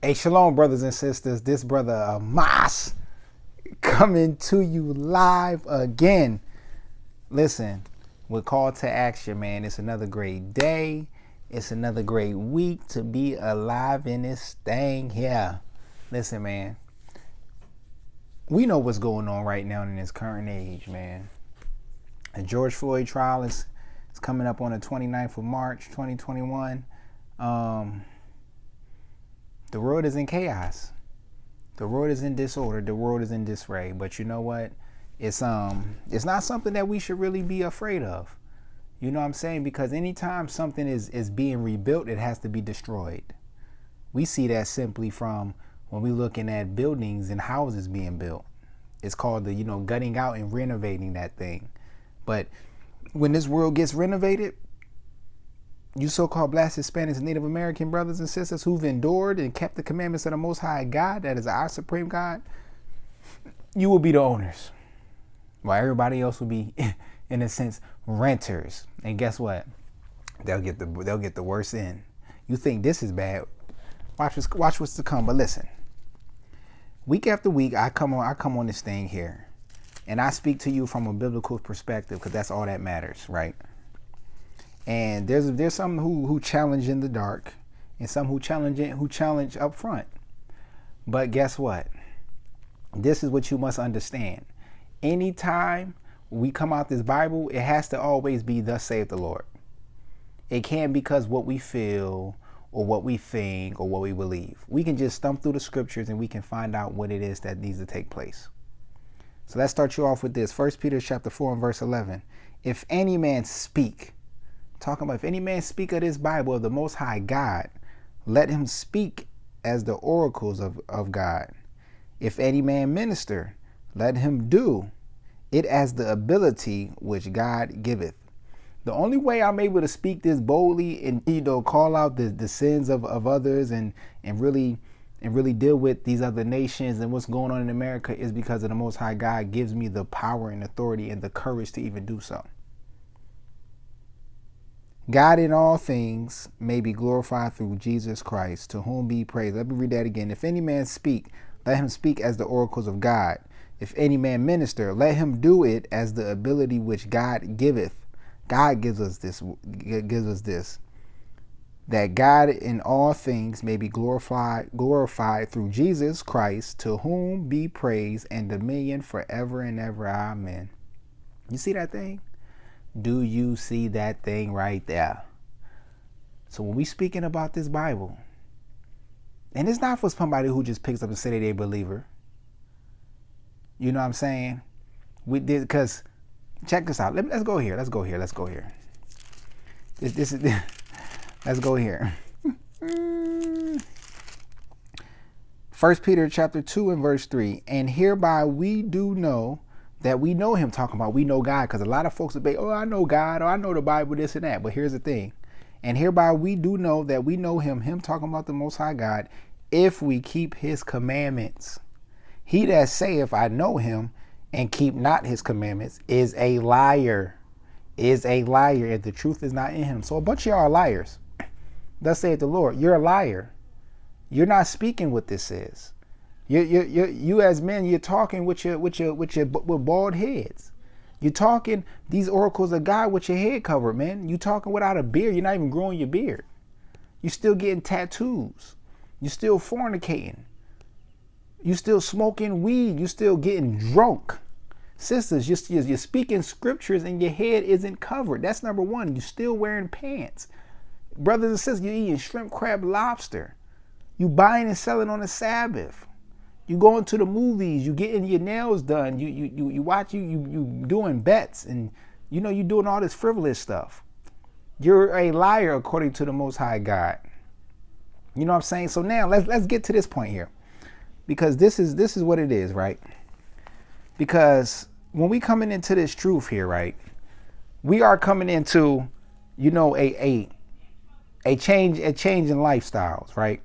Hey, shalom, brothers and sisters. This brother Amas coming to you live again. Listen, with call to action, man. It's another great day. It's another great week to be alive in this thing here. Listen, man. We know what's going on right now in this current age, man. The George Floyd trial is coming up on the 29th of March, 2021. The world is in chaos. The world is in disorder. The world is in disarray. But you know what? It's not something that we should really be afraid of. You know what I'm saying? Because anytime something is being rebuilt, it has to be destroyed. We see that simply from when we're looking at buildings and houses being built. It's called the, gutting out and renovating that thing. But when this world gets renovated, you so-called Black Hispanics and Native American brothers and sisters who've endured and kept the commandments of the Most High God, that is our supreme God, you will be the owners, while everybody else will be, in a sense, renters. And guess what? They'll get the worst end. You think this is bad? Watch what's to come. But listen, week after week, I come on this thing here, and I speak to you from a biblical perspective because that's all that matters, right? And there's some who challenge in the dark, and some who challenge up front. But guess what? This is what you must understand. Anytime we come out this Bible, it has to always be thus saith the Lord. It can't because what we feel or what we think or what we believe. We can just thumb through the scriptures and we can find out what it is that needs to take place. So let's start you off with this. 1 Peter chapter 4 and verse 11. If any man speak, talking about if any man speak of this Bible of the Most High God, let him speak as the oracles of God. If any man minister, let him do it as the ability which God giveth. The only way I'm able to speak this boldly and call out the sins of others and really deal with these other nations and what's going on in America is because of the Most High God gives me the power and authority and the courage to even do so. God in all things may be glorified through Jesus Christ, to whom be praised. Let me read that again. If any man speak, let him speak as the oracles of God. If any man minister, let him do it as the ability which God giveth. God gives us this, that God in all things may be glorified through Jesus Christ, to whom be praise and dominion forever and ever. Amen. You see that thing? Do you see that thing right there? So when we speaking about this Bible, and it's not for somebody who just picks up and say they're a believer. You know what I'm saying? We did, because check this out. Let's go here. Let's go here. This is let's go here. 1 Peter chapter 2 and verse 3. And hereby we do know that we know him, talking about we know God, because a lot of folks debate, I know God, or I know the Bible, this and that. But here's the thing. And hereby we do know that we know him talking about the Most High God, if we keep his commandments. He that saith, I know him, and keep not his commandments, is a liar. Is a liar, if the truth is not in him. So a bunch of y'all are liars. Thus saith the Lord. You're a liar. You're not speaking what this is. You as men, you're talking with bald heads. You're talking these oracles of God with your head covered, man. You talking without a beard. You're not even growing your beard. You're still getting tattoos. You're still fornicating. You're still smoking weed. You're still getting drunk. Sisters, you're speaking scriptures and your head isn't covered. That's number one. You're still wearing pants. Brothers and sisters, you're eating shrimp, crab, lobster. You buying and selling on the Sabbath. You going to the movies, you getting your nails done, you watch, you doing bets, and you doing all this frivolous stuff. You're a liar according to the Most High God. You know what I'm saying? So now let's get to this point here, because this is what it is, right? Because when we coming into this truth here, right, we are coming into a change in lifestyles, right?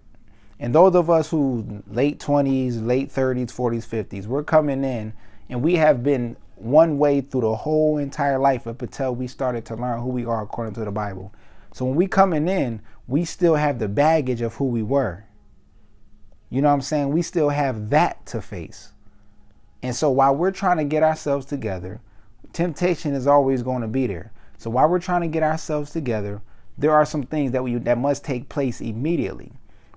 And those of us who late 20s, late 30s, 40s, 50s, we're coming in and we have been one way through the whole entire life up until we started to learn who we are according to the Bible. So when we coming in, we still have the baggage of who we were. You know what I'm saying? We still have that to face. And so while we're trying to get ourselves together, temptation is always going to be there. So while we're trying to get ourselves together, there are some things that must take place immediately.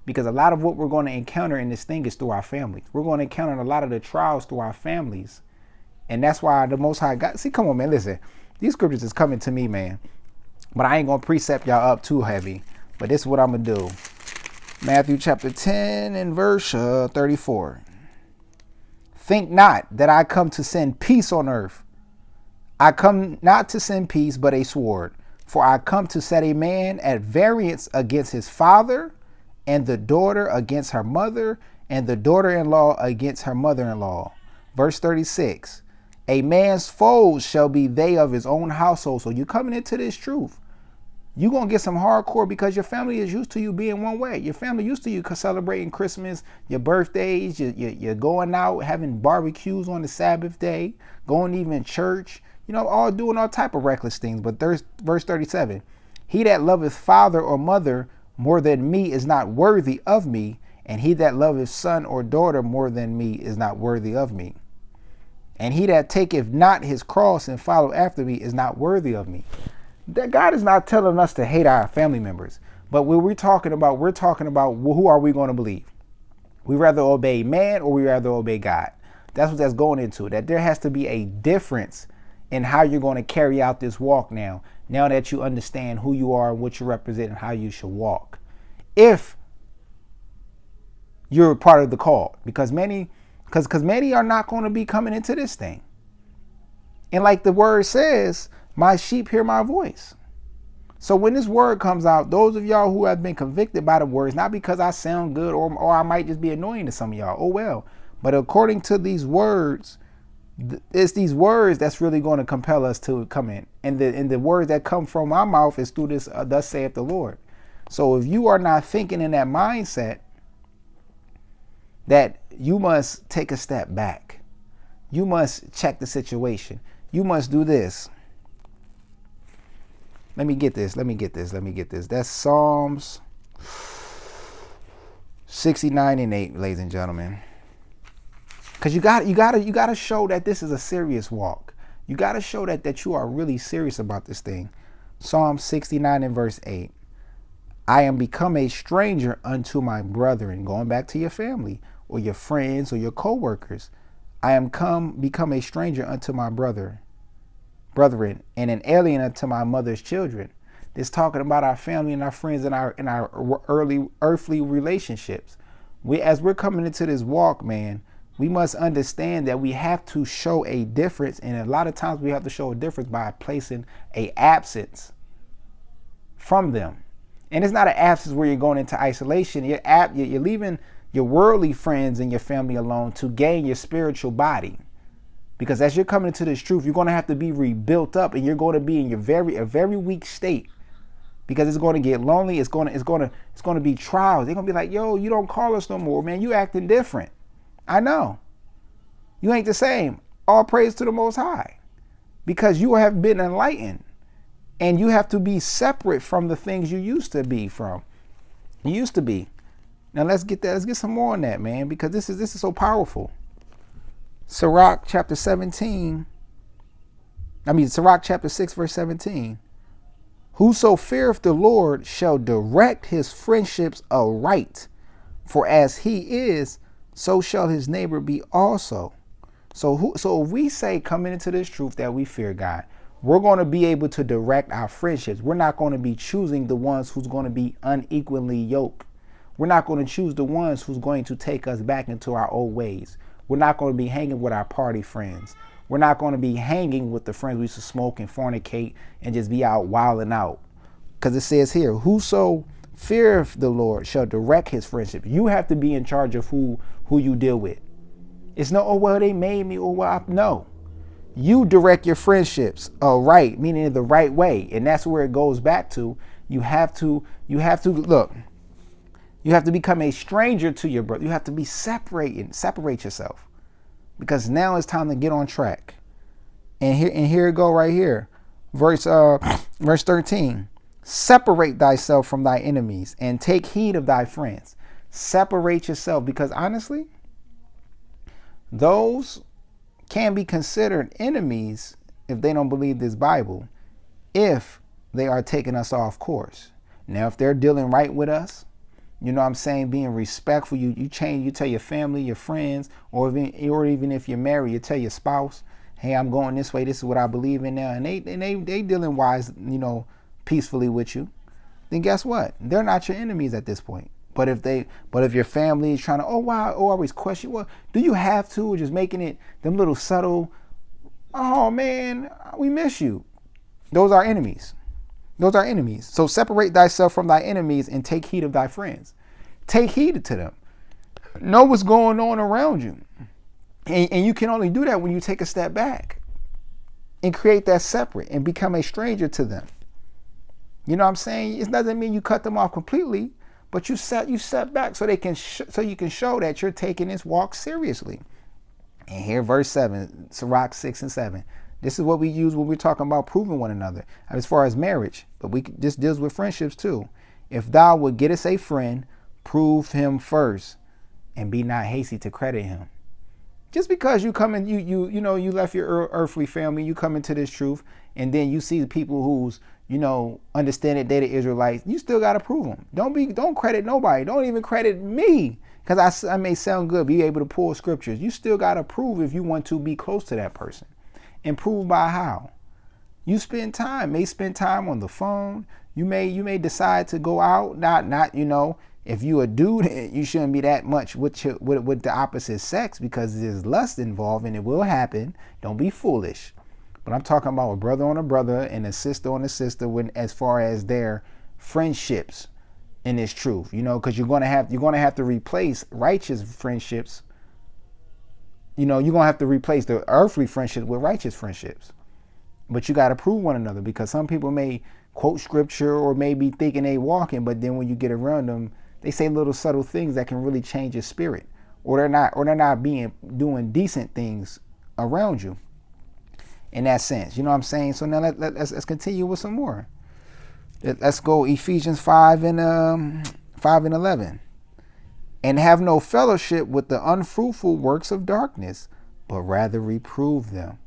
Because a lot of what we're going to encounter in this thing is through our families. We're going to encounter a lot of the trials through our families. And that's why the Most High God, see, come on, man, listen. These scriptures is coming to me, man. But I ain't going to precept y'all up too heavy. But this is what I'm going to do. Matthew chapter 10 and verse 34. Think not that I come to send peace on earth. I come not to send peace, but a sword. For I come to set a man at variance against his father, and the daughter against her mother, and the daughter-in-law against her mother-in-law. Verse 36. A man's foes shall be they of his own household. So you're coming into this truth. You're going to get some hardcore because your family is used to you being one way. Your family used to you celebrating Christmas, your birthdays, you're going out, having barbecues on the Sabbath day, going even church, all doing all type of reckless things. But there's verse 37. He that loveth father or mother more than me is not worthy of me, and he that loveth son or daughter more than me is not worthy of me. And he that taketh not his cross and follow after me is not worthy of me. That God is not telling us to hate our family members. But what we're talking about who are we going to believe? We rather obey man or we rather obey God? That's what that's going into. That there has to be a difference in how you're going to carry out this walk now that you understand who you are and what you represent and how you should walk. If you're part of the call, because many are not going to be coming into this thing. And like the word says, my sheep hear my voice. So when this word comes out, those of y'all who have been convicted by the words, not because I sound good or I might just be annoying to some of y'all, oh well, but according to these words, it's these words that's really going to compel us to come in. And the words that come from my mouth is through this, thus saith the Lord. So if you are not thinking in that mindset that you must take a step back, you must check the situation, you must do this. Let me get this. That's Psalms 69 and 8, ladies and gentlemen. Because you got to show that this is a serious walk. You got to show that you are really serious about this thing. Psalm 69 and verse 8. I am become a stranger unto my brethren, going back to your family or your friends or your co-workers. I am become a stranger unto my brethren, and an alien unto my mother's children. This talking about our family and our friends and our early earthly relationships. As we're coming into this walk, man, we must understand that we have to show a difference, and a lot of times we have to show a difference by placing a absence from them. And it's not an absence where you're going into isolation. You're leaving your worldly friends and your family alone to gain your spiritual body. Because as you're coming into this truth, you're going to have to be rebuilt up, and you're going to be in a very weak state, because it's going to get lonely. It's going to be trials. They're going to be like, yo, you don't call us no more, man. You acting different. I know. You ain't the same. All praise to the Most High, because you have been enlightened, and you have to be separate from the things you used to be from. You used to be. Now let's get that. Let's get some more on that, man, because this is so powerful. Sirach chapter 17. Sirach chapter 6 verse 17. Whoso feareth the Lord shall direct his friendships aright, for as he is, so shall his neighbor be also. So if we say coming into this truth that we fear God, we're going to be able to direct our friendships. We're not going to be choosing the ones who's going to be unequally yoked. We're not going to choose the ones who's going to take us back into our old ways. We're not going to be hanging with our party friends. We're not going to be hanging with the friends we used to smoke and fornicate and just be out wilding out. Because it says here, whoso feareth the Lord shall direct his friendship. You have to be in charge of who you deal with. It's no, oh, well, they made me, or well, no. You direct your friendships right, meaning in the right way. And that's where it goes back to. You have to look. You have to become a stranger to your brother. You have to separate yourself, because now it's time to get on track. And here it go right here. Verse 13. Separate thyself from thy enemies and take heed of thy friends. Separate yourself, because honestly, those can be considered enemies if they don't believe this Bible, if they are taking us off course. Now, if they're dealing right with us, you know what I'm saying, being respectful, you change, you tell your family, your friends, or even if you're married, you tell your spouse, hey, I'm going this way, this is what I believe in now, and they dealing wise, you know, peacefully with you, then guess what? They're not your enemies at this point. But if your family is trying to, oh wow, oh, always question, well, do you have to, or just making it them little subtle, oh man, we miss you. Those are enemies. Those are enemies. So separate thyself from thy enemies and take heed of thy friends. Take heed to them. Know what's going on around you. And you can only do that when you take a step back and create that separate and become a stranger to them. You know what I'm saying? It doesn't mean you cut them off completely, but you set back so they can so you can show that you're taking this walk seriously. And here, verse 7, Sirach 6 and 7. This is what we use when we're talking about proving one another as far as marriage, but this deals with friendships too. If thou would get us a friend, prove him first, and be not hasty to credit him. Just because you come in, you know, you left your earthly family, you come into this truth, and then you see the people who's, you know, understand that they're the Israelites, you still got to prove them. Don't credit nobody. Don't even credit me, because I may sound good, be able to pull scriptures. You still got to prove if you want to be close to that person. And prove by how? You spend time, may spend time on the phone. You may decide to go out, not you know, if you a dude, you shouldn't be that much with the opposite sex, because there's lust involved and it will happen. Don't be foolish. But I'm talking about a brother on a brother and a sister on a sister when, as far as their friendships in this truth, you know, because you're gonna have to replace righteous friendships. You know, you're going to have to replace the earthly friendships with righteous friendships. But you got to prove one another, because some people may quote scripture or may be thinking they walking, but then when you get around them, they say little subtle things that can really change your spirit, or they're not doing decent things around you in that sense. You know what I'm saying? So now let's continue with some more. Let's go Ephesians 5 and 11. And have no fellowship with the unfruitful works of darkness, but rather reprove them.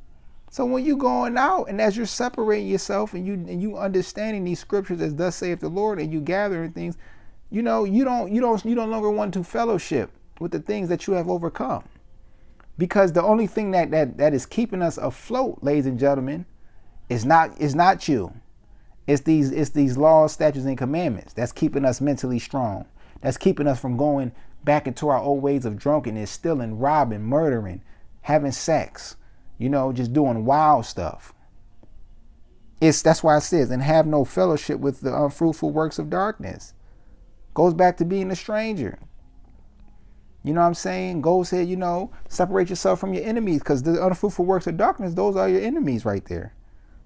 So when you going out and as you're separating yourself and you understanding these scriptures as thus saith the Lord, and you gathering things, you know, you don't longer want to fellowship with the things that you have overcome. Because the only thing that is keeping us afloat, ladies and gentlemen, is not you. It's these laws, statutes, and commandments that's keeping us mentally strong. That's keeping us from going back into our old ways of drunkenness, stealing, robbing, murdering, having sex, you know, just doing wild stuff. That's why it says, and have no fellowship with the unfruitful works of darkness. Goes back to being a stranger. You know what I'm saying? Goes here, you know, separate yourself from your enemies, because the unfruitful works of darkness, those are your enemies right there.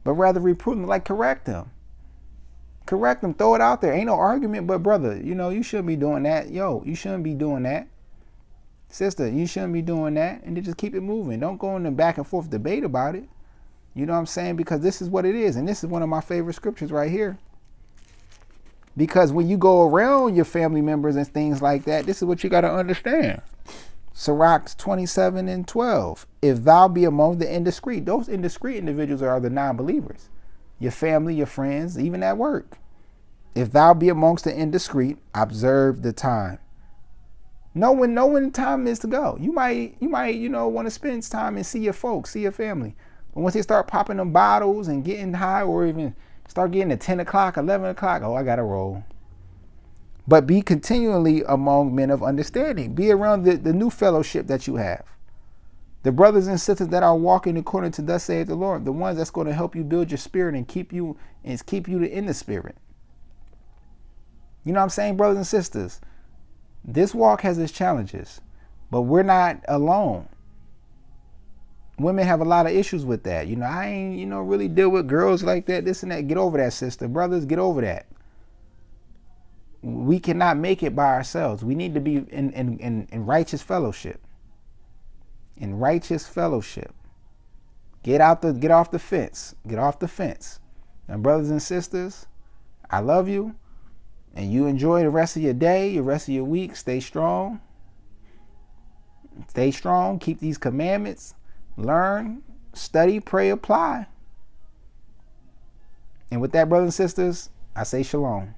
But rather reprove them, like correct them. Correct them, throw it out there. Ain't no argument, but brother, you know, you shouldn't be doing that. Yo, you shouldn't be doing that. Sister, you shouldn't be doing that. And then just keep it moving. Don't go in the back and forth debate about it. You know what I'm saying? Because this is what it is. And this is one of my favorite scriptures right here. Because when you go around your family members and things like that, this is what you got to understand. Sirach 27 and 12. If thou be among the indiscreet, those indiscreet individuals are the non-believers. Your family, your friends, even at work. If thou be amongst the indiscreet, observe the time. Know when time is to go. You might, you know, want to spend time and see your folks, see your family. But once they start popping them bottles and getting high, or even start getting to 10 o'clock, 11 o'clock, oh, I got to roll. But be continually among men of understanding. Be around the new fellowship that you have. The brothers and sisters that are walking according to thus saith the Lord, the ones that's going to help you build your spirit and keep you in the spirit. You know what I'm saying, brothers and sisters? This walk has its challenges, but we're not alone. Women have a lot of issues with that. You know, I ain't, you know, really deal with girls like that, this and that. Get over that, sister. Brothers, get over that. We cannot make it by ourselves. We need to be in righteous fellowship. In righteous fellowship. Get off the fence. Get off the fence. And brothers and sisters, I love you, And you enjoy the rest of your day, the rest of your week. Stay strong. Stay strong. Keep these commandments. Learn, study, pray, apply. And with that, brothers and sisters, I say shalom.